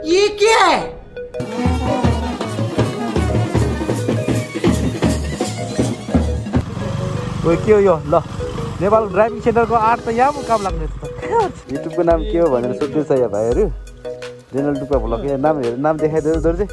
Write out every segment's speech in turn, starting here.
ये क्या है? ओए के हो यो ल नेपाल ड्राइभिङ सेन्टरको आर्ट त यहाँ काम लाग्ने त युट्युबको नाम के हो भनेर सोध्दैछ यहाँ भाइहरू जेनरल टुक्पा भ्लग यहाँ नाम देखाइदियो दोर्जे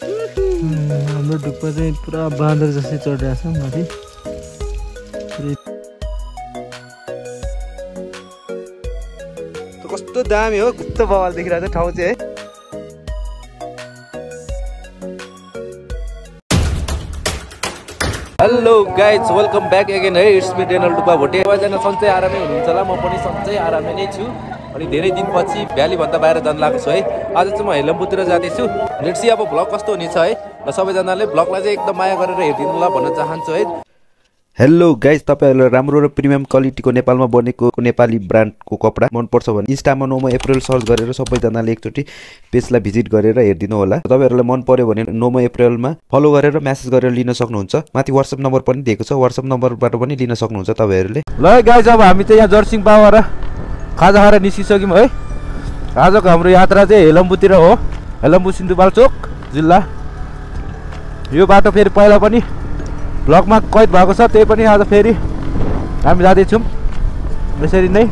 हाम्रो ढुक्पा चाहिँ पुरा बाँदर जस्तै चढिरहेको छ माथि कस्तो दामी हो कस्तो बवाल देखिरहेको छ ठाउँ चाहिँ है hello guys welcome back again है इट्स मी डेनल टुक्पा भोटे सबैजना सन्चै आरामै हुनुहुन्छ होला म पनि सन्चै आरामै नै छु अनि धेरै दिनपछि भ्यालीभन्दा बाहिर जान लागेको छु है आज चाहिँ म हेलम्बुतिर जाँदैछु लेट्स सी अब भ्लग कस्तो हुनेछ है र सबैजनाले भ्लगलाई चाहिँ एकदम माया गरेर हेरिदिनु होला भन्न चाहन्छु है हेलो गाइज तपाईहरुलाई राम्रो र प्रिमियम क्वालिटीको नेपालमा बनेको नेपाली ब्रान्डको कपडा मनपर्छ भने इन्स्टामा नोमो अप्रिल सर्च गरेर सबैजनाले एकचोटि पेजलाई भिजिट गरेर हेरिदिनु होला तपाईहरुलाई मन पर्यो भने नोमो अप्रिलमा फलो गरेर मेसेज गरेर लिन सक्नुहुन्छ माथि WhatsApp नम्बर पनि दिएको छ WhatsApp नम्बरबाट पनि लिन सक्नुहुन्छ तपाईहरुले ल गाइज अब हामी चाहिँ यहाँ जर्सिङ पावर खाजा खाएर निस्किसक्यौं है आजको हाम्रो यात्रा चाहिँ हेलम्बुतिर हो हेलम्बु सिन्धुपाल्चोक जिल्ला यो बाटो फेरि पहिला पनि ब्लगमा कैद भएको छ त्यही पनि आज फेरि हामी जाँदैछौँ यसरी नै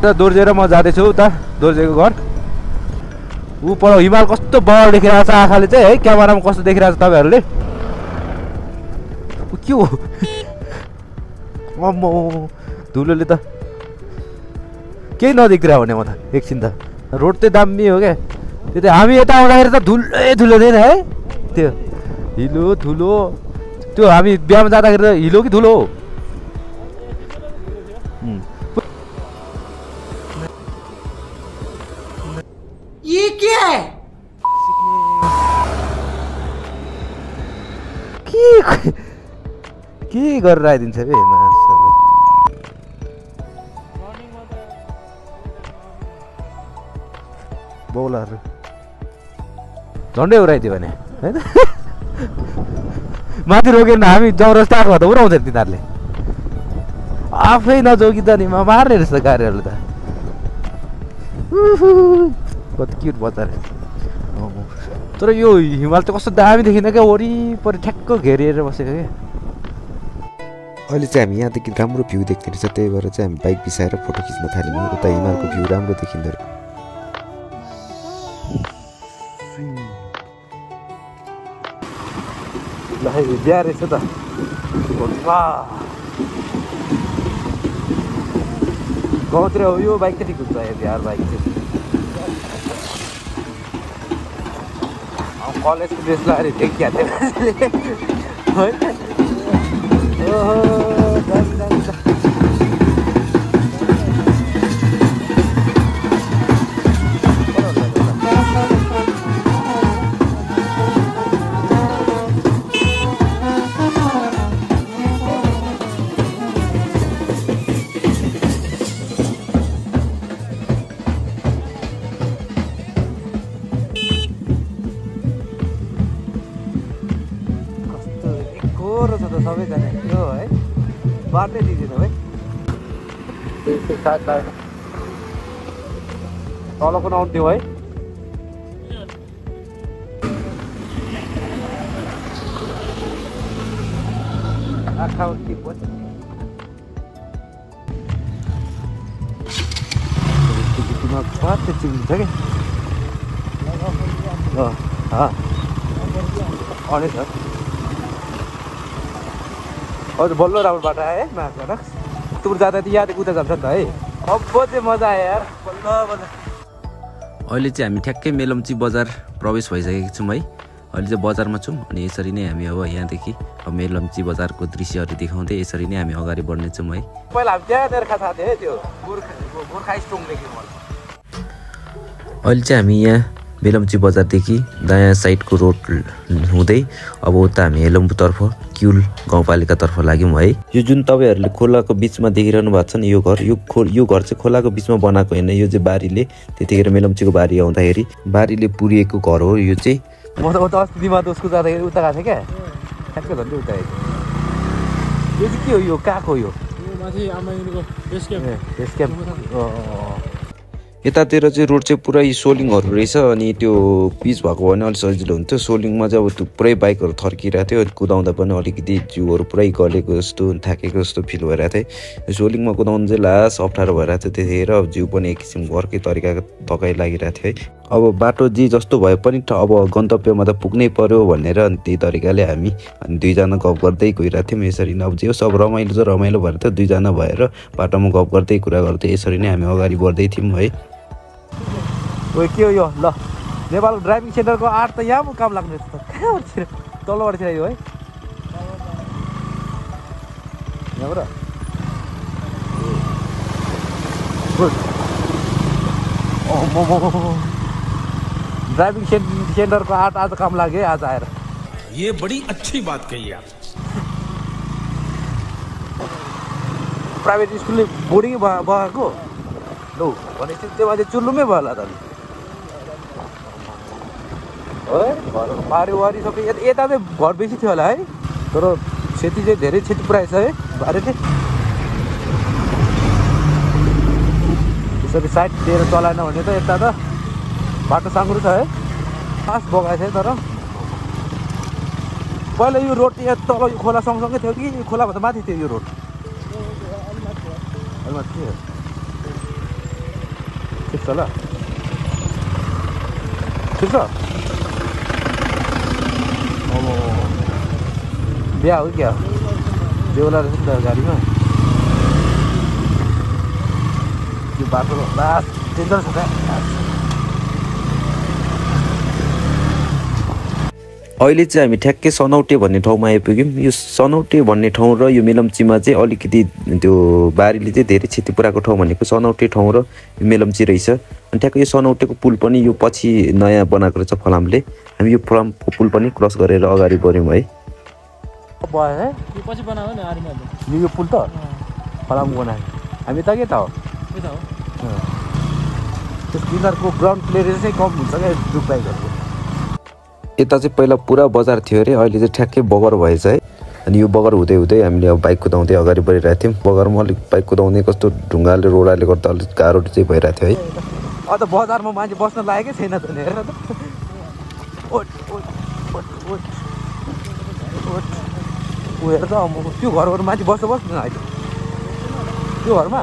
र दोर्जेर म जाँदैछु उता दोर्जेको घर ऊ पर हिमाल कस्तो बल देखिरहेको छ आँखाले चाहिँ है क्यामेरामा कस्तो देखिरहेको छ तपाईँहरूले के हो अम्मो धुलोले त केही नदेखिरहेको भने म त एकछिन त रोड चाहिँ दामी हो क्या त्यो त हामी यता आउँदाखेरि त धुलै धुलो थिएन है त्यो हिलो धुलो त्यो हामी बिहामा जाँदाखेरि त हिलो कि धुलो हो ये क्या है? के गरेर आइदिन्छ बे मान्छेले बौलाहरू झन्डै उडाइदियो भने होइन माथि रोकेन हामी जबरजस्ती आएको त उडाउँछ तिनीहरूले आफै नजोगिँदा नि मार्ने रहेछ गाडीहरूले त कति क्युट बजार तर यो हिमाल त कस्तो दामी देखिन क्या वरिपरि ठ्याक्क घेरिएर बसेको क्या अहिले चाहिँ हामी यहाँदेखि राम्रो भ्यू देख्ने रहेछ त्यही भएर चाहिँ हामी बाइक बिसाएर फोटो खिच्न थाल्यौँ उता हिमालको भ्यू राम्रो देखिँदो रहेछ बिहा रहेछ त गाउँतिर हो यो बाइक चाहिँ ठिक हुन्छ बिहार बाइक चाहिँ कलेजको ड्रेस लगाएर देखिया सबैजना यो है बाटै दिँदैन है तल पनि आउँथ्यो है आँखा के पर्छ मात्रै चिन्छ कि अनेक छ हजुर बल्ल राम्रो बाटो आयो है मार्चबाट टुर जाँदा त याद उता जान्छ नि त है अब चाहिँ मजा आयो यार बल्ल बल्ल अहिले चाहिँ हामी ठ्याक्कै मेलम्ची बजार प्रवेश भइसकेको छौँ है अहिले चाहिँ बजारमा छौँ अनि यसरी नै हामी अब यहाँदेखि अब मेलम्ची बजारको दृश्यहरू देखाउँदै यसरी नै हामी अगाडि बढ्नेछौँ है पहिला हामी त्यहाँनिर खाएको थियो है त्यो गोर्खा स्ट्रङदेखि अहिले चाहिँ हामी यहाँ मेलम्ची बजारदेखि दायाँ साइडको रोड हुँदै अब उता हामी हेलम्बुतर्फ किउल गाउँपालिकातर्फ लाग्यौँ है। यो जुन तपाईँहरूले खोलाको बिचमा देखिरहनु भएको छ नि यो घर, यो घर चाहिँ खोलाको बिचमा बनाएको होइन, यो चाहिँ बारीले त्यतिखेर मेलम्चीको बारी आउँदाखेरि बारीले पुरिएको घर हो यो चाहिँ। म त अस्ति दिमाग उसको जाँदाखेरि उता गएको थिएँ क्या, ठ्याक्कै झन्डै उता आएको। यो चाहिँ के हो, यो कहाँको हो? यो बेस क्याम्प। यतातिर चाहिँ रोड चाहिँ पुरै सोलिङहरू रहेछ अनि त्यो पिच भएको भने अलिक सजिलो हुन्थ्यो। सोलिङमा चाहिँ अब पुरै बाइकहरू थर्किरहेको थियो, कुदाउँदा पनि अलिकति जिउहरू पुरै गलेको जस्तो थाकेको जस्तो फिल भइरहेको थियो। सोलिङमा कुदाउनु चाहिँ लास अप्ठ्यारो भइरहेको थियो त्यतिखेर, अब जिउ पनि एक किसिमको अर्कै तरिकाको थकाइ लागिरहेको थियो है। अब बाटो जे जस्तो भए पनि अब गन्तव्यमा त पुग्नै पर्यो भनेर अनि त्यही तरिकाले हामी दुईजना गफ गर्दै गइरहेको थियौँ। यसरी नै अब जे सब रमाइलो चाहिँ रमाइलो भएर थियो, दुईजना भएर बाटोमा गफ गर्दै कुरा गर्दै यसरी नै हामी अगाडि बढ्दै थियौँ है। ओ के हो यो? ल नेपालको ड्राइभिङ सेन्टरको आर्ट त यहाँ पो काम लाग्ने त कहाँबाट छिर तलबाट छिरायो है यहाँबाट। ड्राइभिङ सेन्टरको आर्ट आज काम लाग्यो है आज आएर। ये बड़ी अच्छी बात कही आप। प्राइभेट स्कुलले बोर्डिङ बगाएको लौ भनेपछि त्यो मान्छे चुल्लुमै भयो होला त है। घरको बारीवारी सबै यता चाहिँ घर बेसी थियो होला है, तर क्षति चाहिँ धेरै क्षति पुऱ्याएछ है बारीले। त्यसरी साइड दिएर चलाएन भने त यता त बाटो साँग्रो छ है, पास बगाएको थियो। तर पहिला यो रोड यहाँ तल यो खोला सँगसँगै थियो कि खोलाभन्दा माथि थियो यो रोड? माथि थियो। ठिक छ ल, ठिक छ। अब बिहा हो क्या बेहुला रहेछ नि त गाडीमा। त्यो बाटो लास्ट डेन्जर छ त। अहिले चाहिँ हामी ठ्याक्कै सनौटे भन्ने ठाउँमा आइपुग्यौँ। यो सनौटे भन्ने ठाउँ र यो मेलम्चीमा चाहिँ अलिकति त्यो बारीले चाहिँ धेरै क्षति पुऱ्याएको ठाउँ भनेको सनौटे ठाउँ र मेलम्ची रहेछ। अनि ठ्याक्कै यो सनौटेको पुल पनि यो पछि नयाँ बनाएको रहेछ फलामले। हामी यो फलामको पुल पनि क्रस गरेर अगाडि बढ्यौँ है। यो पुल त फलाम बनायो हामी त के त हो त्यस तिनीहरूको ग्राउन्ड क्लियरेन्स चाहिँ कम हुन्छ क्या दुख बाइकहरूको। यता चाहिँ पहिला पुरा बजार थियो अरे, अहिले चाहिँ ठ्याक्कै बगर भएछ है। अनि यो बगर हुँदै हुँदै हामीले अब बाइक कुदाउँदै अगाडि बढिरहेको थियौँ। बगरमा अलिक बाइक कुदाउने कस्तो ढुङ्गाले रोडाले गर्दा अलिक गाह्रो चाहिँ भइरहेको थियो है। अन्त बजारमा मान्छे बस्न लागेकै छैन त हेर त। हेर त त्यो घरहरू मान्छे बस्दैन अहिले त्यो घरमा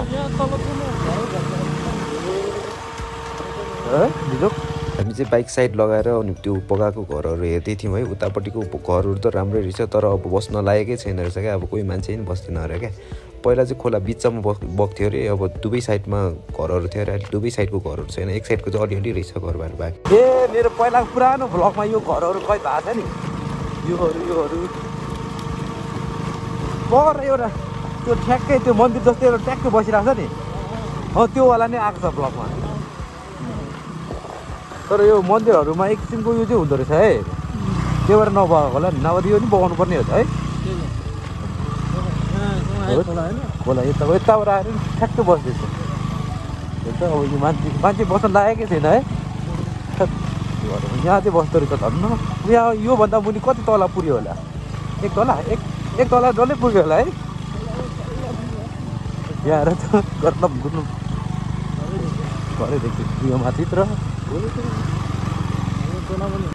हामी चाहिँ बाइक साइड लगाएर अनि त्यो बगाएको घरहरू हेर्दै थियौँ है। उतापट्टिको घरहरू त राम्रै रहेछ तर अब बस्न लागेकै छैन रहेछ क्या, अब कोही मान्छे पनि बस्दैन अरे क्या। पहिला चाहिँ खोला बिचमा बग्थ्यो अरे, अब दुवै साइडमा घरहरू थियो अरे, अहिले दुवै साइडको घरहरू छैन, एक साइडको चाहिँ अलिअलि रहेछ घरबार बाँकी। ए मेरो पहिलाको पुरानो भ्लगमा यो घरहरू खै थाहा छ नि, योहरू बगर एउटा त्यो ठ्याक्कै त्यो मन्दिर जस्तै एउटा ट्याक्कै बसिरहेको छ नि, त्योवाला नै आएको छ भ्लगमा। तर यो मन्दिरहरूमा एक किसिमको यो चाहिँ हुँदो रहेछ है, त्यो भएर नबगाएको होला नि, नभए यो पनि बगाउनु पर्ने हो त है। खोला यताबाट आएर ठ्याक्कै बस्दैछ अब यो मान्छे बस्न लागेकै छैन है। यहाँ चाहिँ बस्दो रहेछ धन्न। यहाँ योभन्दा मुनि कति तला पुग्यो होला? एक तला डल्लै पुग्यो होला है। यहाँ आएर त गर्नु घुर्नु गरेदेखि यो माथि र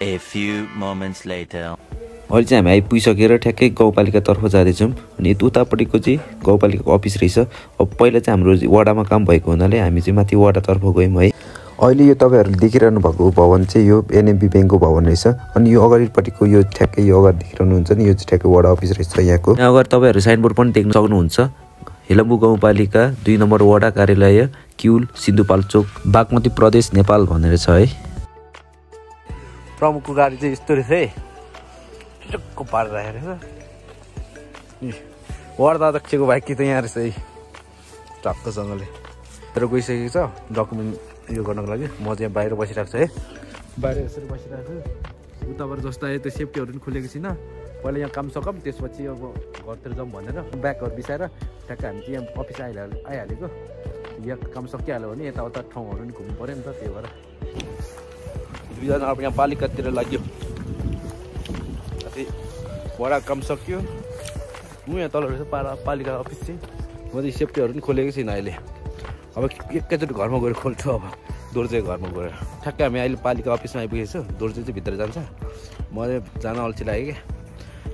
A few moments later. अहिले चाहिँ हामी आइपुगिसकेर ठ्याक्कै गाउँपालिकातर्फ जाँदैछौँ। अनि उतापट्टिको चाहिँ गाउँपालिकाको अफिस रहेछ। अब पहिला चाहिँ हाम्रो वडामा काम भएको हुनाले हामी चाहिँ माथि वडातर्फ गयौँ है। अहिले यो तपाईँहरूले देखिरहनु भएको भवन चाहिँ यो एनएमबी ब्याङ्कको भवन रहेछ। अनि यो अगाडिपट्टिको यो ठ्याक्कै यो अगाडि देखिरहनुहुन्छ नि, यो चाहिँ ठ्याक्कै वडा अफिस रहेछ यहाँको। यहाँ अगाडि तपाईँहरू साइनबोर्ड पनि देख्न सक्नुहुन्छ, हेलम्बु गाउँपालिका 2 नम्बर वडा कार्यालय किउल सिन्धुपाल्चोक बागमती प्रदेश नेपाल भनेर छ है। प्रमुखको गाडी चाहिँ यस्तो रहेछ है, टक्क पारेर राखेको रहेछ। वडा अध्यक्षको बाइक कि त यहाँ रहेछ है टक्कसँगले र गइसकेको छ डकुमेन्ट यो गर्नको लागि। म चाहिँ बाहिर बसिरहेको छु है, बाहिर यसरी बसिरहेको छु। उताबाट जस्तो आयो त्यो सेफ्टीहरू पनि खुलेको छैन, पहिला यहाँ काम सकौँ त्यसपछि अब घरतिर जाउँ भनेर ब्यागहरू बिसाएर ठ्याक्क हामी चाहिँ यहाँ अफिस आइहालेको यहाँ काम सकिहाल्यो भने यताउता ठाउँहरू नि घुम्नु पऱ्यो नि त त्यही भएर दुईजना अब यहाँ पालिकातिर लाग्यो बडा काम सक्यो म यहाँ तल रहेछ पालिका अफिस चाहिँ म चाहिँ सेफ्टीहरू पनि खोलेको छैन अहिले अब एकैचोटि घरमा गएर खोल्छु अब दोर्जेको घरमा गएर ठ्याक्कै हामी अहिले पालिका अफिसमा आइपुगेको छु दोर्जे चाहिँ भित्र जान्छ म जान अल्छी लाग्यो क्या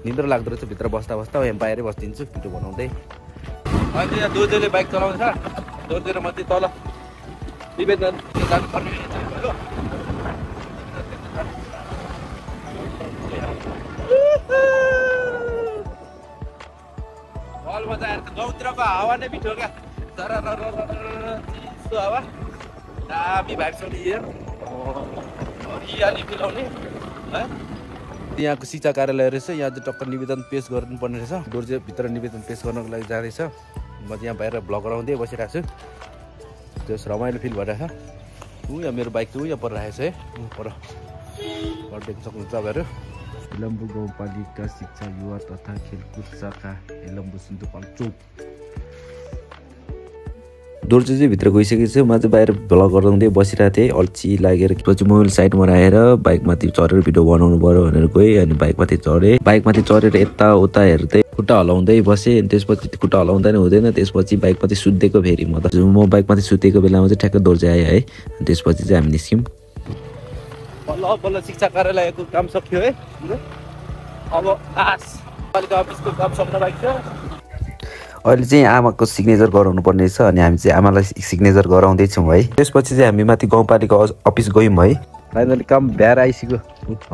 निन्द्रा लाग्दो रहेछ भित्र बस्दा यहाँ बाहिरै बस्दिन्छु भिडियो बनाउँदै अहिले यहाँ दोर्जेले बाइक चलाउँछ दोर्जे र म चाहिँ तल निवेदन जानुपर्ने बल बजाएर त गाउँतिरको हावा नै मिठो क्या तर चिसो हावा दामी भाइब छ नि हरियाली मिलाउने है यहाँको शिक्षा कार्यालय रहेछ यहाँ चाहिँ टक्क निवेदन पेश गर्नुपर्ने रहेछ दोर्जे भित्र निवेदन पेश गर्नको लागि जाँदैछ म यहाँ बाहिर भ्लग गराउँदै बसिरहेको छु त्यस रमाइलो फिल भइरहेको छ यहाँ मेरो बाइक चाहिँ यहाँ पर राखेको छ है पर देख्न सक्नुहुन्छ तपाईँहरू लम्बू गाउँपालिका शिक्षा युवा तथा खेलकुद शाखा लम्बू सिन्धुपाल्चोक दोर्जे चाहिँ भित्र गइसकेको छु म चाहिँ बाहिर भ्लग गराउँदै बसिरहेको थिएँ अल्छी लागेर पछि मोबाइल साइडमा राखेर बाइकमाथि चढेर भिडियो बनाउनु पऱ्यो भनेर गएँ अनि बाइकमाथि चढेर यताउता हेर्दै खुट्टा हलाउँदै बसेँ अनि त्यसपछि खुट्टा हलाउँदा नि हुँदैन त्यसपछि बाइकमाथि सुत्दिएको फेरि म बाइकमाथि सुतेको बेलामा चाहिँ ठ्याक्क दोर्जे आएँ है त्यसपछि चाहिँ हामी निस्क्यौँ बल्ल शिक्षा कार्यालयको काम सक्यो है अब पालिका अफिसको काम सक्न बाँकी छ अहिले चाहिँ आमाको सिग्नेचर गराउनु पर्ने छ अनि हामी चाहिँ आमालाई सिग्नेचर गराउँदैछौँ है त्यसपछि चाहिँ हामी माथि गाउँपालिका अफिस गयौँ है फाइनली काम भ्याएर आइसक्यो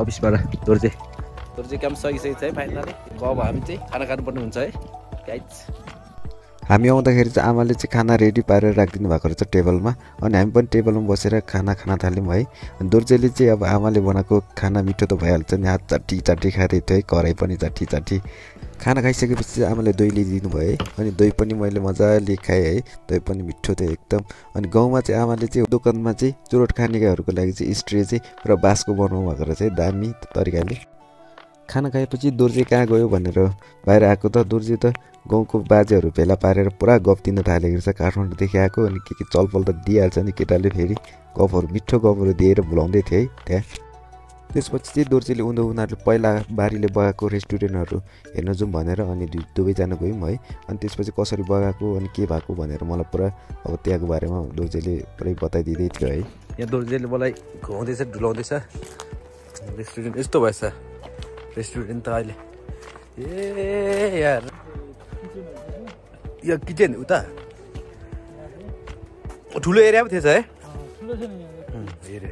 अफिसबाट दोर्जे काम सकिसकेको छ है फाइनली अब हामी चाहिँ खाना खानुपर्ने हुन्छ है गाइज हामी आउँदाखेरि चाहिँ आमाले चाहिँ खाना रेडी पारेर राखिदिनु भएको रहेछ टेबलमा अनि हामी पनि टेबलमा बसेर खाना खान थाल्यौँ है दोर्जेले चाहिँ अब आमाले बनाएको खाना मिठो त भइहाल्छ नि हात चाटी खाँदै थियो है कराई पनि चाटी खाना खाइसकेपछि आमाले दही ल्याइदिनु भयो है अनि दही पनि मैले मजाले खाएँ है दही पनि मिठो थियो एकदम अनि गाउँमा चाहिँ आमाले चाहिँ दोकानमा चाहिँ चुरोट खानेकाहरूको लागि चाहिँ स्ट्रे चाहिँ पुरा बाँसको बनाउनु भएको रहेछ है दामी तरिकाले खाना खाएपछि दोर्जे कहाँ गयो भनेर बाहिर आएको त दोर्जे त गाउँको बाजेहरू भेला पारेर पुरा गफ दिन थालेको रहेछ काठमाडौँदेखि आएको अनि के चलपल त दिइहाल्छ नि केटाले फेरि गफहरू मिठो गफहरू दिएर बोलाउँदै थियो है त्यहाँ त्यसपछि चाहिँ दोर्जेले उनीहरूले पहिला बारीले बगाएको रेस्टुरेन्टहरू हेर्न जाउँ भनेर अनि दुवैजना गयौँ है अनि त्यसपछि कसरी बगाएको अनि के भएको भनेर मलाई पुरा अब त्यहाँको बारेमा दोर्जेले पुरै बताइदिँदै थियो है यहाँ दोर्जेले मलाई घुमाउँदैछ डुलाउँदैछ रेस्टुरेन्ट यस्तो भएछ रेस्टुरेन्ट त अहिले ए यार यो किचन उता ठुलो एरिया पो थिएछ है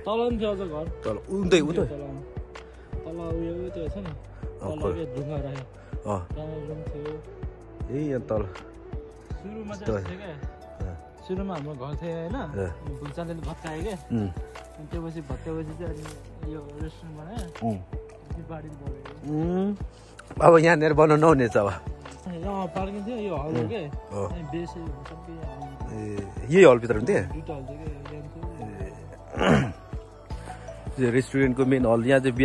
तल नि थियो अझ घर तल उन्तै तल उयो त्यो छ नि तल के ढुङ्गा राख्यो रुम थियो ए यहाँ तल सुरुमा चाहिँ थियो के सुरुमा हाम्रो घर थियो हैन भुल्चाले भत्कायो के अनि त्यसपछि भत्काएपछि चाहिँ यो रेस्टुरेन्ट बनायो बाडी बनायो अब यहाँनिर बनाउनु नहुनेछ अब यहाँ पार्किङ थियो यो हल हो के अनि बेसी सबै यही हलभित्र हुन्थ्यो दुईटा हल थियो यो रेस्टुरेन्टको मेन हल यहाँ चाहिँ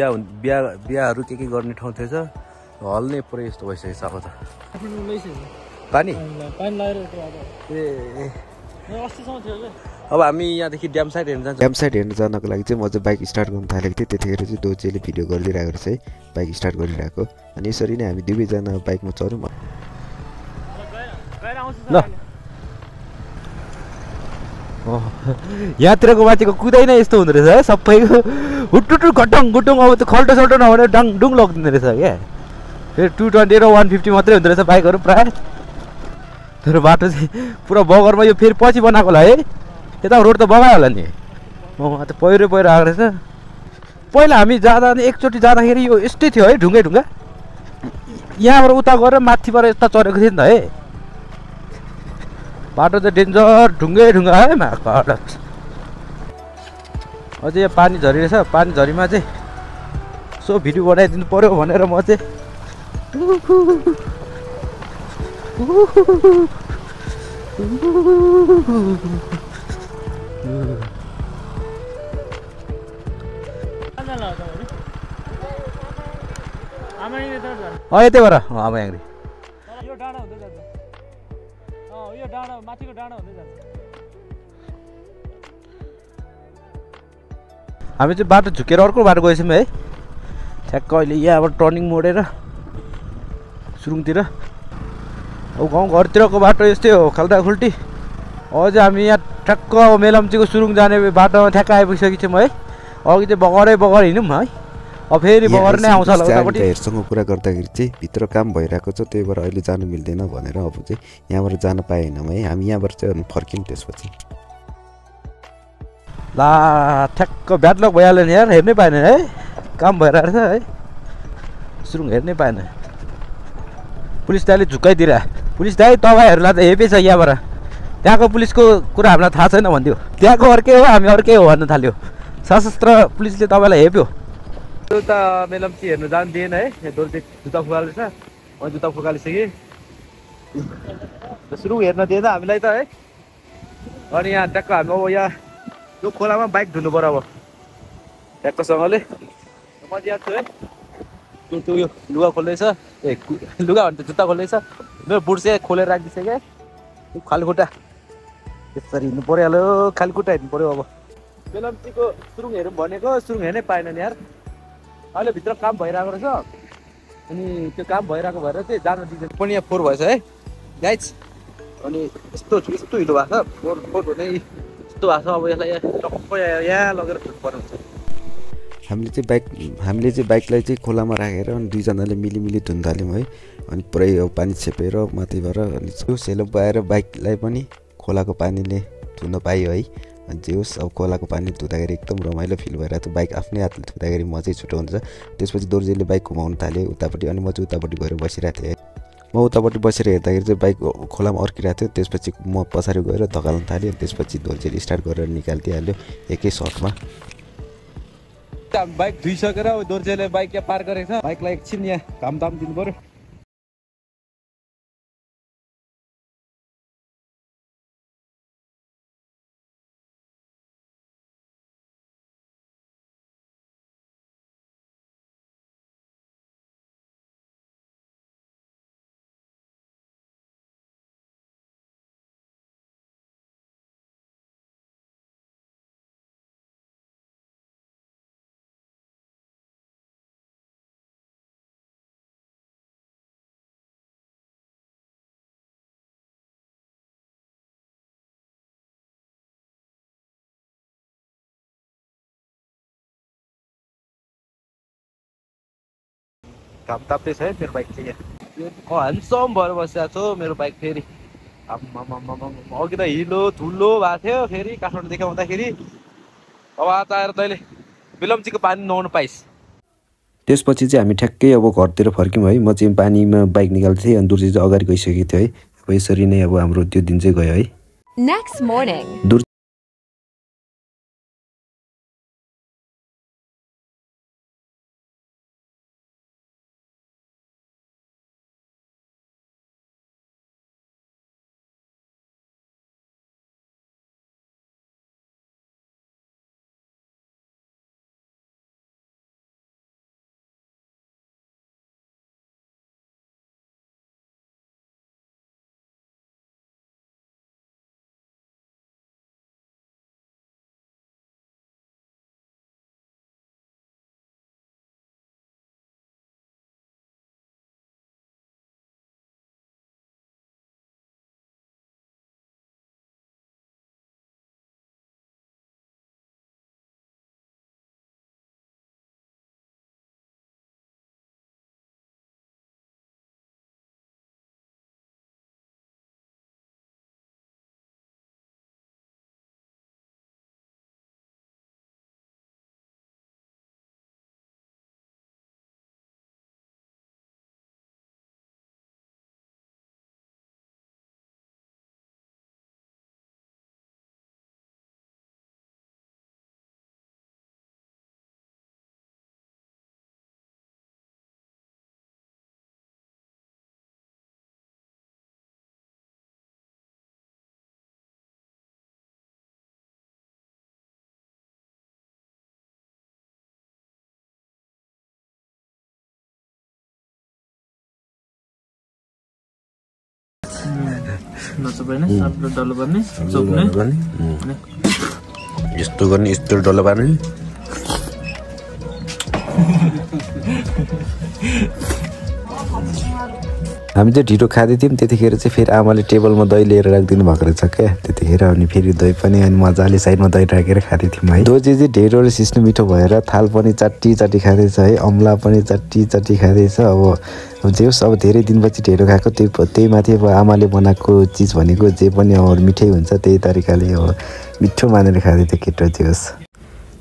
बिहाहरू के गर्ने ठाउँ थिएछ हल नै पुरै यस्तो भइसकेको छ अब त पानी ए अस्तिसम्म थियो के अब हामी यहाँदेखि ड्याम साइड हेर्न जान्छौँ ड्याम साइड हेर्न जानको लागि चाहिँ म चाहिँ बाइक स्टार्ट गर्नु थालेको थिएँ त्यतिखेर चाहिँ दोर्जेले भिडियो गरिदिइरहेको रहेछ है बाइक स्टार्ट गरिरहेको अनि यसरी नै हामी दुवैजना बाइकमा चढ्यौँ ल यहाँतिरको मान्छेको कुदाइ नै यस्तो हुँदो रहेछ है सबैको हुटुटु घटङ गुटुङ अब त खल्टो सल्टो नभने डुङ लगिदिँदो रहेछ क्या फेरि 220 र 150 मात्रै हुँदो रहेछ बाइकहरू प्रायः तर बाटो चाहिँ पुरा बगरमा यो फेरि पछि बनाएको होला है यता रोड त बगायो होला नि त पहिरो आएको रहेछ पहिला हामी जाँदा एकचोटि जाँदाखेरि यो यस्तै थियो है ढुङ्गा यहाँबाट उता गएर माथिबाट यता चढेको थियो नि त है बाटो चाहिँ डेन्जर ढुङ्गा है माका अझै यहाँ पानी झरी रहेछ पानी झरीमा चाहिँ सो भिडियो बनाइदिनु पर्यो भनेर म चाहिँ आमाङीतिर जानु यतैबाट आमा याङ्री तर यो डाँडा हुँदै जान्छ यो डाँडा माथिको डाँडा हुँदै जान्छ हामी चाहिँ बाटो झुकेर अर्को बाटो गएछौँ है ठ्याक्क अहिले यहाँबाट टर्निङ मोडेर सुरुङतिर अब गाउँघरतिरको बाटो यस्तै हो खाल्टाखुल्टी अझै हामी यहाँ ठ्याक्क मेलम्चीको सुरुङ जाने बाटोमा ठ्याक्क आइपुगिसकेको छौँ है अघि चाहिँ बगर हिँड्यौँ है अब फेरि बगर नै आउँछ होला उतापट्टि हेरसँग कुरा गर्दाखेरि चाहिँ भित्र काम भइरहेको छ त्यही भएर अहिले जानु मिल्दैन भनेर अब चाहिँ यहाँबाट जान पाएनौँ है हामी यहाँबाट चाहिँ फर्क्यौँ त्यसपछि ला ठ्याक्क ब्याडलक भइहाल्यो नि यार हेर्नै पाएन है काम भइरहेको छ है सुरुङ हेर्नै पाएन पुलिस दाइले झुक्काइदिएर पुलिस दाइ तपाईँहरूलाई त हेपै छ यहाँबाट त्यहाँको पुलिसको कुरा हामीलाई थाहा छैन भन्थ्यो त्यहाँको अर्कै हो हामी अर्कै हो भन्न थाल्यो सशस्त्र पुलिसले तपाईँलाई हेप्यो त्यो त मेलम्ची हेर्नु जानु दिएन है दोर्जे जुत्ता फुकाल्दैछ म जुत्ता फुकालिसकेँ सुरुङ हेर्न दिएन हामीलाई त है अनि यहाँ ट्याक्क हामी अब यहाँ यो खोलामा बाइक धुनु पर्यो अब ट्याक्कसँगले म यहाँ छु है त्यो उयो लुगा खोल्दैछ ए लुगा भन्दा जुत्ता खोल्दैछ मेरो बुट चाहिँ खोलेर राखिदिइसकेँ खालखुट्टा त्यसरी हिँड्नु परिहाल्यो खालखुट्टा हिँड्नु पऱ्यो अब मेलम्चीको सुरुङ हेरौँ भनेको सुरुङ हेर्नै पाएन नि यार अहिले भित्र काम भइरहेको रहेछ अनि त्यो काम भइरहेको भएर चाहिँ जानु दिँदैन पनि यहाँ फोहोर भएछ है गाइज अनि यस्तो हिलो भएको छ फोहोर हुने यस्तो भएको छ अब यसलाई टक्क यहाँ लगेर धुनुपर्ने हुन्छ हामीले चाहिँ बाइकलाई चाहिँ खोलामा राखेर अनि दुईजनाले मिली धुन थाल्यौँ है अनि पुरै अब पानी छेपेर माथिबाट अनि त्यो सेलप आएर बाइकलाई पनि खोलाको पानीले धुन पायो है अनि जे होस् अब खोलाको पानी धुँदाखेरि एकदम रमाइलो फिल भइरहेको थियो बाइक आफ्नै हातले धुँदाखेरि मजै छुटो हुन्छ त्यसपछि दोर्जेले बाइक घुमाउनु थाल्यो उतापट्टि अनि म चाहिँ उतापट्टि गएर बसिरहेको थिएँ म उतापट्टि बसेर हेर्दाखेरि चाहिँ बाइक खोलामा अड्किरहेको थियो त्यसपछि म पछाडि गएर धकाल्न थालेँ त्यसपछि दोर्जेले स्टार्ट गरेर निकालिदिइहाल्यो एकै सर्टमा बाइक धुइसकेर दोर्जेले बाइक यहाँ पार्क गरेको छ बाइकलाई एकछिन यहाँ घाम दिनु पऱ्यो घाम ताप्दैछ है मेरो बाइक चाहिँ यहाँ ह्यान्डसम भएर बसिरहेको छ मेरो बाइक फेरि अघि त हिलो धुलो भएको थियो फेरि काठमाडौँदेखि आउँदाखेरि अब आज आएर तैँले मेलम्चीको पानी नुहाउनु पाइस् त्यसपछि चाहिँ हामी ठ्याक्कै अब घरतिर फर्क्यौँ है म चाहिँ पानीमा बाइक निकाल्दै थिएँ अनि दुर्जे चाहिँ अगाडि गइसकेको थियो है अब यसरी नै अब हाम्रो त्यो दिन चाहिँ गयो है Next morning. नचोपाइने सातो डल्लो पर्ने चोप्ने यस्तो गर्ने यस्तो डल्लो पार्ने हामी चाहिँ ढिटो खाँदै थियौँ त्यतिखेर चाहिँ फेरि आमाले टेबलमा दही लिएर राखिदिनु भएको रहेछ क्या त्यतिखेर अनि फेरि दही पनि अनि मजाले साइडमा दही राखेर खाँदै थियौँ है दोजी चाहिँ ढेँडो र सिस्नो मिठो भएर थाल पनि चट्टी चट्टी खाँदैछ है अम्ला पनि चट्टी चट्टी खाँदैछ अब जे होस् अब धेरै दिनपछि ढेँडो खाएको त्यही माथि अब आमाले बनाएको चिज भनेको जे पनि अब मिठै हुन्छ त्यही तरिकाले अब मिठो मानेर खाँदै थियो केटो जे होस्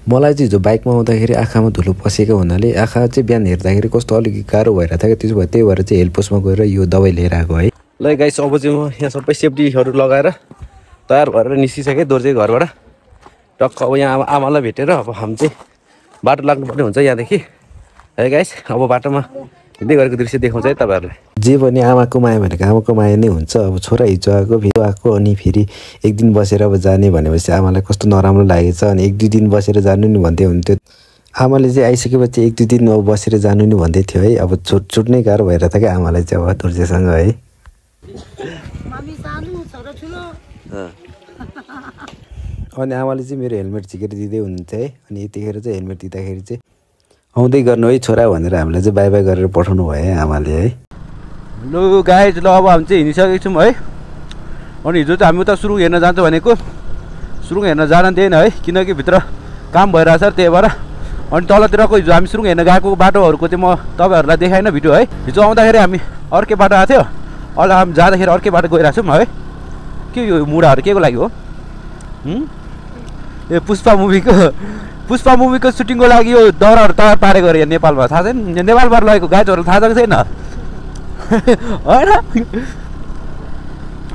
मलाई चाहिँ हिजो बाइकमा आउँदाखेरि आँखामा धुलो पसेको हुनाले आँखा चाहिँ बिहान हेर्दाखेरि कस्तो अलिकति गाह्रो भइरहेको थियो त्यसो भए त्यही भएर चाहिँ हेल्थ पोस्टमा गएर यो दबाई लिएर आएको है ल गाइस अब चाहिँ म यहाँ सबै सेफ्टीहरू लगाएर तयार भएर निस्किसकेँ दोर्जे घरबाट टक्क अब यहाँ आमालाई भेटेर अब हामी चाहिँ बाटो लाग्नुपर्ने हुन्छ यहाँदेखि है गाइस अब बाटोमा हिँड्दै गरेको दृश्य देखाउँछ है तपाईँहरूलाई जे पनि आमाको माया भनेको आमाको माया नै हुन्छ अब छोरा हिजो आएको भिडियो आएको अनि फेरि एक दिन बसेर अब जाने भनेपछि आमालाई कस्तो नराम्रो लागेछ अनि 1-2 दिन बसेर जानु नि भन्दै हुन्थ्यो आमाले चाहिँ आइसकेपछि 1-2 दिन अब बसेर जानु नि भन्दै थियो है अब छुट्नै गाह्रो भइरहेको थियो क्या आमालाई चाहिँ अब दोर्जेसँग है अनि आमाले चाहिँ मेरो हेलमेट झिकेर दिँदै हुनुहुन्छ है अनि यतिखेर चाहिँ हेलमेट दिँदाखेरि चाहिँ आउँदै गर्नु है छोरा भनेर हामीलाई चाहिँ बाई बाई गरेर पठाउनु भयो है आमाले है लु गाइस ल अब हामी चाहिँ हिँडिसकेको छौँ है अनि हिजो चाहिँ हामी उता सुरुङ हेर्न जान्छ भनेको सुरुङ हेर्न जान दिएन है किनकि भित्र काम भइरहेछ त्यही भएर अनि तलतिरको हिजो हामी सुरुङ हेर्न गएको बाटोहरूको चाहिँ म तपाईँहरूलाई देखाइनँ भिडियो है हिजो आउँदाखेरि हामी अर्कै बाटो आएको थियो अहिले हामी जाँदाखेरि अर्कै बाटो गइरहेको छौँ है के यो मुढाहरू के को लागि हो ए पुष्पा मुभीको सुटिङको लागि यो दौराहरू तयार पारेको अरे यहाँ नेपालमा थाहा छैन नेपालबाट लगेको गाइजहरू थाहा छ कि छैन होइन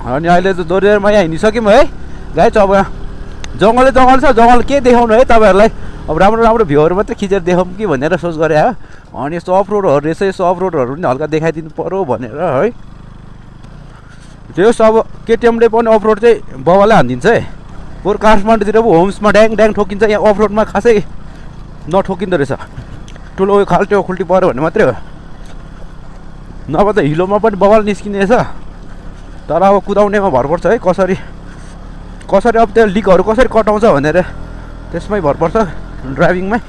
अनि अहिले चाहिँ दोर्जेरमा यहाँ हिँडिसक्यौँ है गाइज अब जङ्गलै जङ्गल छ जङ्गल के देखाउनु है तपाईँहरूलाई अब राम्रो राम्रो भ्यूहरू मात्रै खिचेर देखाउँ कि भनेर सोच गरेँ हो अनि यस्तो अफ रोडहरू रहेछ यस्तो अफ रोडहरू पनि हल्का देखाइदिनु पऱ्यो भनेर है त्यो अब केटिएमले पनि अफ रोड चाहिँ बाबाले हानिदिन्छ है बरु काठमाडौँतिर पो होम्समा ड्याङ ड्याङ ठोकिन्छ यहाँ अफ रोडमा खासै नठोकिँदो रहेछ ठुलो उयो खाल्टो खुल्टी पऱ्यो भने मात्रै हो नभए त हिलोमा पनि बवाल निस्किने रहेछ तर अब कुदाउनेमा भर पर्छ है कसरी अब त्यो लिकहरू कसरी कटाउँछ भनेर त्यसमै भर पर्छ ड्राइभिङमै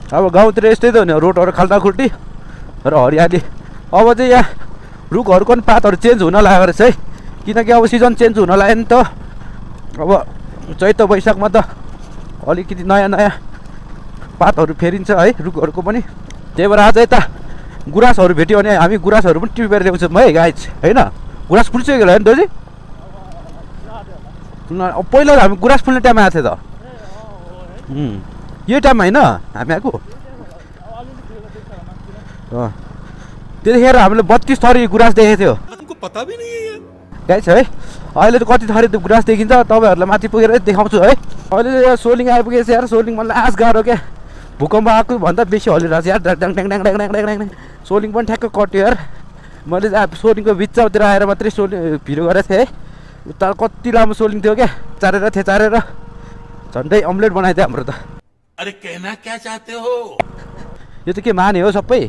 अब गाउँतिर यस्तै त हो नि रोडहरू खाल्टाखुल्टी र हरियाली अब चाहिँ यहाँ रुखहरूको पनि पातहरू चेन्ज हुन लागेको रहेछ है किनकि अब सिजन चेन्ज हुन लाग्यो नि त अब चैत वैशाखमा त अलिकति नयाँ नयाँ पातहरू फेरिन्छ है रुखहरूको पनि त्यही भएर आज यता गुराँसहरू भेट्यो भने हामी गुराँसहरू पनि टिपेर ल्याउँछौँ है गाइज होइन गुराँस फुलिसक्यो होला नि दाजु पहिला हामी गुराँस फुल्ने टाइम आएको थियो त यो टाइममा होइन हामी आएको त्यतिखेर हामीले 32 थरी गुराँस देखेको थियो गाइज है अहिले त कति थरी गुराँस देखिन्छ तपाईँहरूलाई माथि पुगेर देखाउँछु है अहिले यहाँ सोलिङ आइपुगेछ यार सोलिङ मलाई आश गाह्रो क्या भूकम्प आएको भन्दा बेसी हलिरहेको छ यार ड्याङ ड्याङ ड्याङ ड्याङ ड्याङ ड्याङ ड्याङ सोलिङ पनि ठ्याक्क कट्यो यार मैले सोलिङको बिचतिर आएर मात्रै भिडियो गरेको थिएँ है उता कति लामो सोलिङ थियो क्या चारेर थेचारेर झन्डै अम्लेट बनाइदियो हाम्रो त अरे कहना क्या चाहते हो यो त के माने हो सबै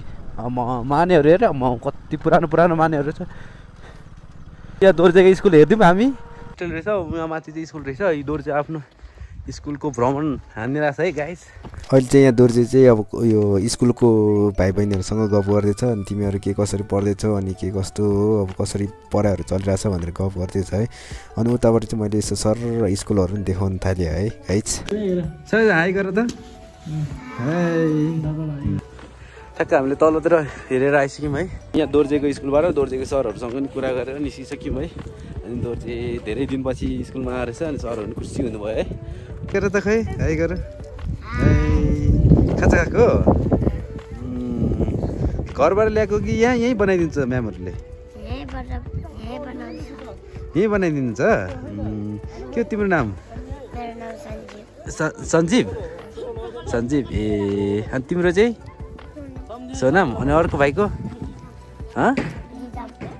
मानेहरू हेर म कति पुरानो मानेहरू छ यहाँ दोर्जेको स्कुल हेरिदिउँ हामी स्कुल रहेछ यहाँ माथि चाहिँ स्कुल रहेछ यो दोर्जे आफ्नो स्कुलको भ्रमण हानिरहेछ है गाइस अहिले चाहिँ यहाँ दोर्जे चाहिँ अब यो स्कुलको भाइ बहिनीहरूसँग गफ गर्दैछ अनि तिमीहरू के कसरी पढ्दैछौ अनि के कस्तो अब कसरी पढाइहरू चलिरहेछ भनेर गफ गर्दैछ है अनि उताबाट चाहिँ मैले यसो सर स्कुलहरू पनि देखाउन थालेँ है गाइस सर हाई गर त ठ्याक्क हामीले तलतिर हेरेर आइसक्यौँ है यहाँ दोर्जेको स्कुलबाट दोर्जेको सरहरूसँग पनि कुरा गरेर निस्किसक्यौँ है अनि दोर्जे धेरै दिनपछि स्कुलमा आएर छ अनि सरहरू पनि खुसी हुनुभयो है गर त खै हाई गर खाजा खाएको घरबाट ल्याएको कि यहीँ बनाइदिन्छ म्यामहरूले यहीँ बनाइदिनुहुन्छ के हो तिम्रो नाम सञ्जीव ए अनि तिम्रो चाहिँ सोनाम अनि अर्को भाइको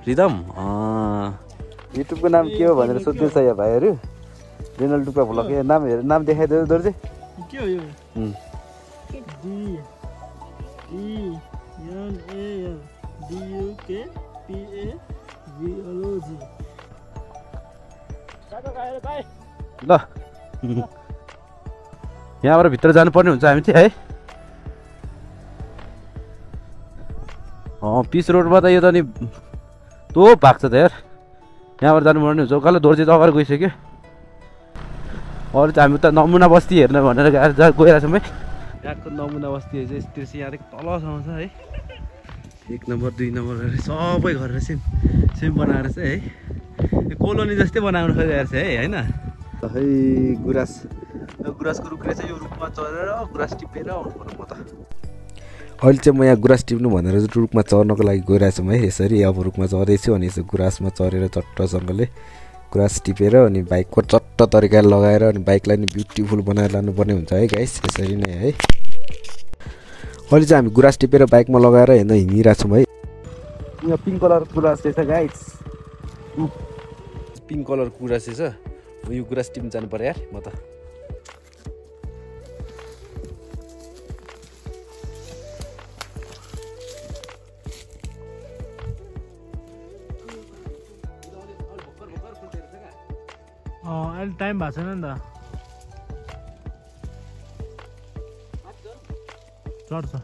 रिदम युट्युबको नाम के हो भनेर सोध्दैछ यहाँ भाइहरू जेनरल टुक्पा भ्लग नाम देखाइदियो दोर्जे के हो यो ल यहाँबाट भित्र जानुपर्ने हुन्छ हामी चाहिँ है। पिच रोडमा त यो त नि तो भाग्छ त यार। यहाँबाट जानुपर्ने हुन्छ। उकालो दोर्जे त अगाडि गइसक्यो। अरू चाहिँ हामी त नमुना बस्ती हेर्न भनेर गइरहेको छौँ है। यहाँको नमुना बस्ती चाहिँ त्यो चाहिँ यहाँदेखि तलसम्म छ है। 1 नम्बर 2 नम्बर सबै गरेर सेम बनाएर चाहिँ है कोलोनी जस्तै बनाउनु खोजिरहेको छ है होइन। है गुराँसको रुखले चाहिँ यो रुखमा चढेर गुराँस टिपेर आउनु म त। अहिले चाहिँ म यहाँ गुराँस टिप्नु भनेर चाहिँ रुखमा चढ्नको लागि गइरहेको छु है। यसरी अब रुखमा चढ्दैछु अनि यसो गुराँसमा चढेर चट्टसँगले गुराँस टिपेर अनि बाइकको चट्ट तरिकाले लगाएर अनि बाइकलाई नि ब्युटिफुल बनाएर लानुपर्ने हुन्छ है गाइस। यसरी नै है अहिले चाहिँ हामी गुराँस टिपेर बाइकमा लगाएर हिँडिरहेको छौँ है। यहाँ पिङ्क कलरको गुराँस रहेछ गाइस। पिङ्क कलरको गुराँस रहेछ। यो गुराँस टिप्नु जानु पर्यो यार म त। अहिले टाइम भएको छैन नि त। चढ्छ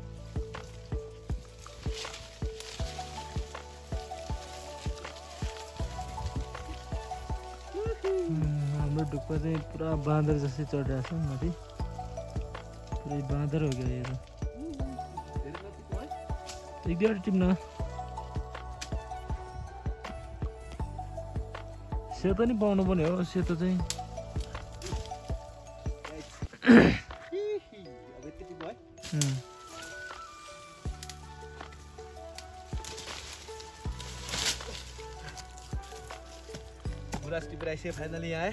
हाम्रो ढुक्पा चाहिँ पुरा बाँदर जस्तै चढिरहेको छ माथि। पुरै बाँदर हो क्या यो त। एक दुईवटा टिप्न सेतो नि पाउनु पर्ने हो। सेतो चाहिँ गुराँस टिपेर आइसक्यो फाइनली यहाँ है।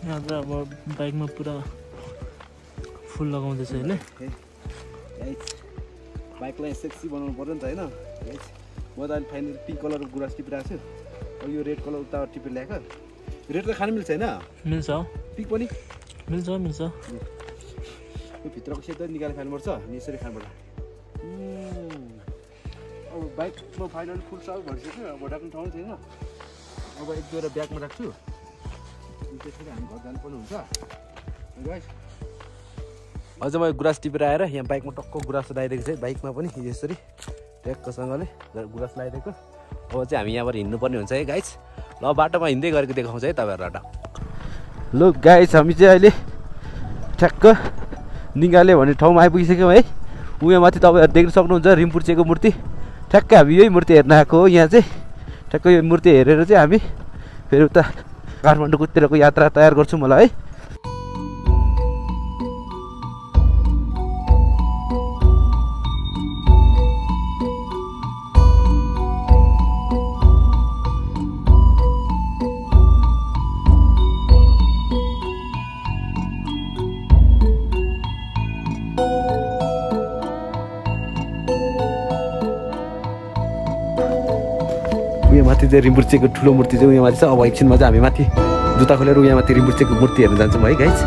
यहाँ त अब बाइकमा पुरा फुल लगाउँदैछ होइन। बाइकलाई सेक्सी बनाउनु पर्यो नि त होइन। म त अहिले फाइनली पिङ्क कलरको गुराँस टिपिरहेको छु। अब यो रेड कलर उता टिपेर ल्याएको। रेड त खानु मिल्छ होइन? मिल्छ पिङ्क पनि मिल्छ। यो भित्रको सेतो निकालेर खानुपर्छ अनि यसरी खानुपर्छ। अब बाइकमा फाइनली फुल सबै भइसक्यो। अब राख्ने ठाउँ छैन। अब एक दुईवटा ब्यागमा राख्छु। त्यसरी हामी घर जानुपर्ने हुन्छ। अझ म गुराँस टिपेर आएर यहाँ बाइकमा टक्क गुराँस लगाइदिएको छ। बाइकमा पनि यसरी ट्याक्कसँगले गुराँस लगाइदिएको। अब चाहिँ हामी यहाँबाट हिँड्नुपर्ने हुन्छ है गाइस। ल बाटोमा हिँड्दै गरेको देखाउँछ है तपाईँहरूलाई। ल गाइस हामी चाहिँ अहिले ठ्याक्क निगाले भन्ने ठाउँमा आइपुगिसक्यौँ है। यहाँ माथि तपाईँहरू देख्न सक्नुहुन्छ रिम्पुर्चेको मूर्ति। ठ्याक्कै हामी यही मूर्ति हेर्न आएको हो। यहाँ चाहिँ ठ्याक्कै यो मूर्ति हेरेर चाहिँ हामी फेरि उता काठमाडौँतिरको यात्रा तयार गर्छौँ मलाई है। उयो माथि चाहिँ रिम्पुर्चेको ठुलो मूर्ति चाहिँ उयो माथि छ। अब एकछिनमा चाहिँ हामी माथि जुत्ता खोलेर उयो माथि रिम्पुर्चेको मूर्ति हेर्न जान्छौँ है गाइस।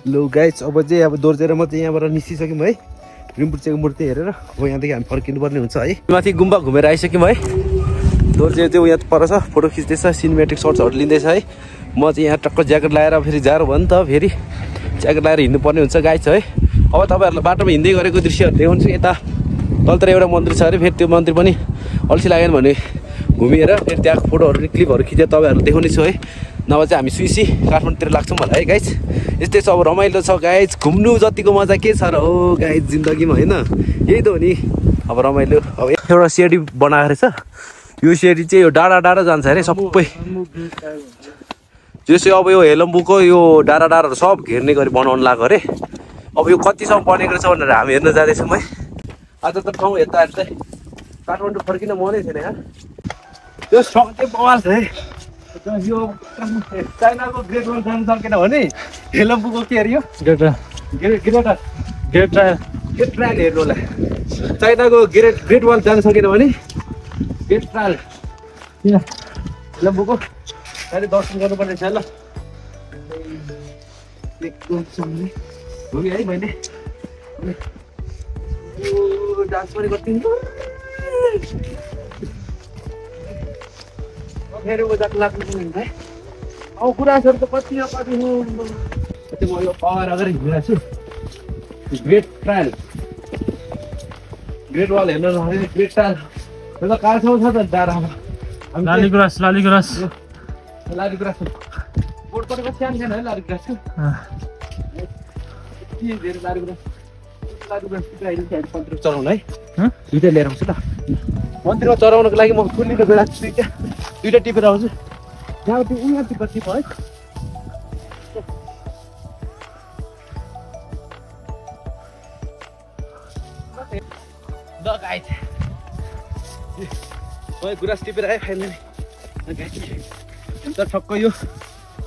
लो गाइस अब चाहिँ अब दोर्जेर म चाहिँ यहाँबाट निस्किसक्यौँ है। रिम्पुर्चेको मूर्ति हेरेर अब यहाँदेखि हामी फर्किनुपर्ने हुन्छ है। माथि गुम्बा घुमेर आइसक्यौँ है। दोर्जे चाहिँ यहाँ पर छ, फोटो खिच्दैछ, सिनेमेटिक सर्ट्सहरू लिँदैछ है। म चाहिँ यहाँ टक्क ज्याकेट लगाएर फेरि जाडो भयो नि त, फेरि ज्याकेट लगाएर हिँड्नुपर्ने हुन्छ गाइस है। अब तपाईँहरूलाई बाटोमा हिँड्दै गरेको दृश्यहरू देखाउँछु। यता तलतिर एउटा मन्दिर छ अरे, फेरि त्यो मन्दिर पनि अल्छी लागेन भने घुमेर फेरि त्यहाँ फोटोहरू क्लिपहरू खिचेर तपाईँहरूलाई देखाउने छु है। नभए चाहिँ हामी सुइसी काठमाडौँतिर लाग्छौँ होला है गाइस। यस्तै छ, अब रमाइलो छ गाइस। घुम्नु जतिको मजा के छ र हो गाइस जिन्दगीमा होइन, यही त हो नि। अब रमाइलो अब एउटा सिडी बनाएको रहेछ यो सिडी चाहिँ यो डाँडा डाँडा जान्छ अरे सबै जो चाहिँ अब यो हेलम्बुको यो डाँडा डाँडाहरू सब घेर्ने गरी बनाउनु लाग्यो अरे अब यो कतिसम्म बनेको रहेछ भनेर हामी हेर्न जाँदैछौँ है आज त ठाउँ यता चाहिँ काठमाडौँ फर्किन मनै थिएन यहाँ त्यो सबै बवाल छ है यो चाइनाको ग्रेट वाल जानु सकेन भने हेलम्बुको के अरे यो ग्रेट ट्रायल हेर्नु होला चाइनाको ग्रेट वाल जानु सकेन भने ग्रेट ट्रायल हेलम्बुको अहिले दर्शन गर्नुपर्ने छ ल हो है मैले डान्स पनि गर्दिन्छु फेरि उजाको लाग्नु पनि हुन्छ है अब कुराहरू त कति म यो पावर अगाडि हिँडिरहेको छु ग्रेट ट्रायल ग्रेट वाल हेर्न नसक्ने ग्रेट ट्रायल यो त काठमाडौँ छ त डाँडामा लालीगुराँस बोर्ड परेको सानो सानो है लालीगुराँसको धेरै लालीगुराँस चढाउनु है दुइटा लिएर आउँछु ल मन्दिरमा चढाउनको लागि म खुल्लीको बेला दुइटा टिपेर आउँछु त्यहाँबाट उहाँ टिप है गुराँस टिपेर आयो फाइनली तर ठक्क यो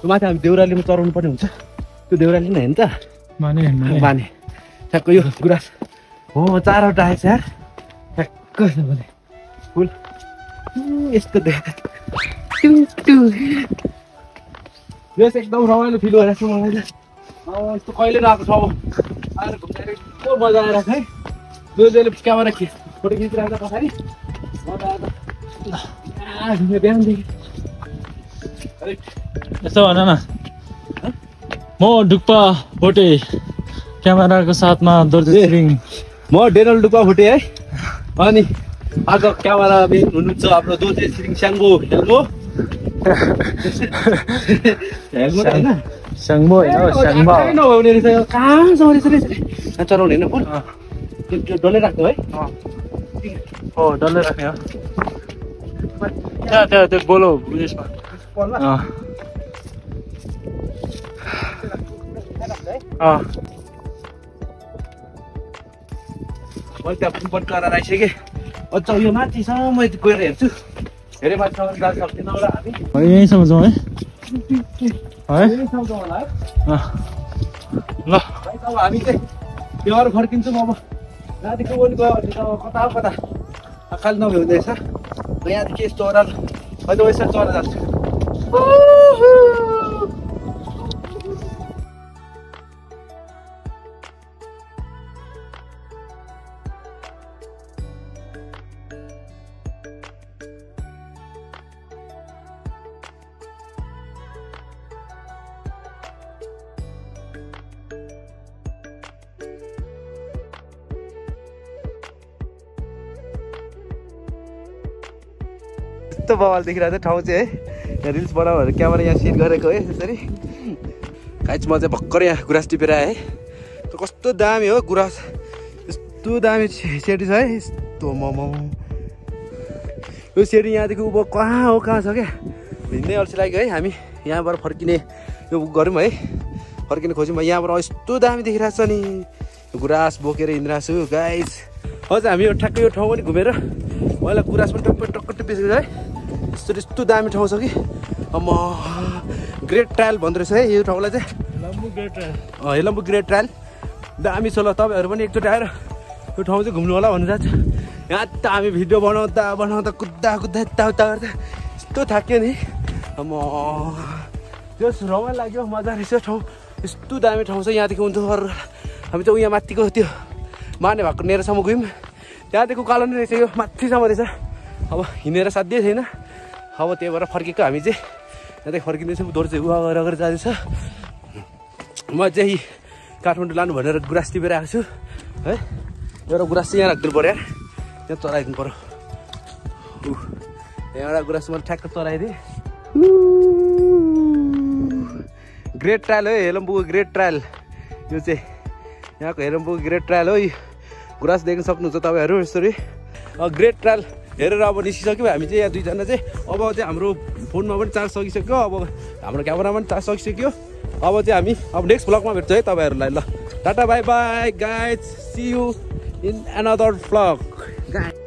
माथि हामी देउरालीमा चढाउनु पर्ने हुन्छ त्यो देउराली नै होइन त बाने ठ्याक्क यो गुराँस हो 4वटा आएछ यार ठ्याक्क भने फुल यस्तो देख्दा यो एकदम रमाइलो फिल भइरहेको छ मलाई यस्तो कहिले नआएको छ अब आएर घुम्दा यस्तो मजा आइरहेको है जसले क्यामेरा फोटो खिचिरहेको छ पछाडि बिहानदेखि यसो भन न म डुक्पा भोटे क्यामेराको साथमा दोर्जे छिरिङ म डेनल डुक्पा भोटे है अनि आज क्यामेरा हुनुहुन्छ आफ्नो दोर्जे छिरिङ स्याङ्बो हेल्मो स्याङ्बो नहुने रहेछ कहाँसम्म रहेछ चलाउने होइन फोन त्यो डल्लै राख्नु है हो डल्लै राख्ने हो त्यहाँ त्यो बोलो उयसमा मैले त्यहाँ फुटबल गरेर आइसकेँ अझ यो माथिसम्म गएर हेर्छु धेरै माथिसम्म जान सक्दैनौँ र हामी यहीँसम्म जाउँ है यहीँसम्म जाउँ होला है ल अब हामी चाहिँ त्यहाँबाट फर्किन्छौँ अब यहाँदेखि पनि गयो भने त कता कता खाली नभए हुँदैछ यहाँदेखि यस्तो ओह्रालो अहिले यसरी चढेर जान्छु यस्तो बवाल देखिरहेको छ ठाउँ चाहिँ है यहाँ रिल्स बनाऊ भनेर क्यामेरा यहाँ सेट गरेको है यसरी गाइस म चाहिँ भर्खर यहाँ गुराँस टिपेर आएँ है कस्तो दामी हो गुराँस यस्तो दामी सेडी छ है यस्तो मोमो यो सेडी यहाँदेखि उँभो कहाँ हो कहाँ छ क्या हिँड्नै अल्छी लाग्यो है हामी यहाँबाट फर्किने यो गरौँ है फर्किने खोज्यौँ यहाँबाट यस्तो दामी देखिरहेको छ नि गुराँस बोकेर हिँडिरहेको छु गाइस अझ हामी यो ठ्याक्कै यो ठाउँ पनि घुमेर मलाई गुराँस पनि टक्क टिपिसक्यो है यस्तो दामी ठाउँ छ कि म ग्रेट ट्रायल भन्दो रहेछ है यो ठाउँलाई चाहिँ हेलम्बु ग्रेट ट्रायल दामी छ ल तपाईँहरू पनि एकचोटि आएर यो ठाउँ चाहिँ घुम्नु होला भन्नु चाहन्छ यहाँ त हामी भिडियो बनाउँदा कुद्दा यताउता गर्दा यस्तो थाक्यो नि म त्यो रमाइलो लाग्यो मजा रहेछ ठाउँ यस्तो दामी ठाउँ छ यहाँदेखि हुन्थ्यो हामी चाहिँ यहाँ माथिको त्यो माने भएको नेरसम्म गयौँ त्यहाँदेखि कालो नै रहेछ यो माथिसम्म रहेछ अब हिँडेर साध्यै छैन अब त्यही भएर फर्केको हामी चाहिँ त्यहाँदेखि फर्किँदैछौँ दोर्जे अगाडि जाँदैछ म चाहिँ काठमाडौँ लानु भनेर गुराँस टिपेर आएको छु है एउटा गुराँस चाहिँ यहाँ राखिदिनु पऱ्यो यहाँ चलाइदिनु पऱ्यो यहाँ एउटा गुराँस मैले ठ्याक्क चलाइदिएँ ग्रेट ट्रायल हो हेलम्बुको ग्रेट ट्रायल यो चाहिँ यहाँको हेलम्बुको ग्रेट ट्रायल हो गुराँस देख्न सक्नुहुन्छ तपाईँहरू यसरी ग्रेट ट्रायल हेरेर अब निस्किसक्यो हामी चाहिँ यहाँ दुईजना चाहिँ अब चाहिँ हाम्रो फोनमा पनि चार्ज सकिसक्यो अब हाम्रो क्यामेरामा पनि चार्ज सकिसक्यो अब चाहिँ हामी अब नेक्स्ट भ्लगमा भेट्छ है तपाईँहरूलाई ल tata bye bye guys see you in another vlog guys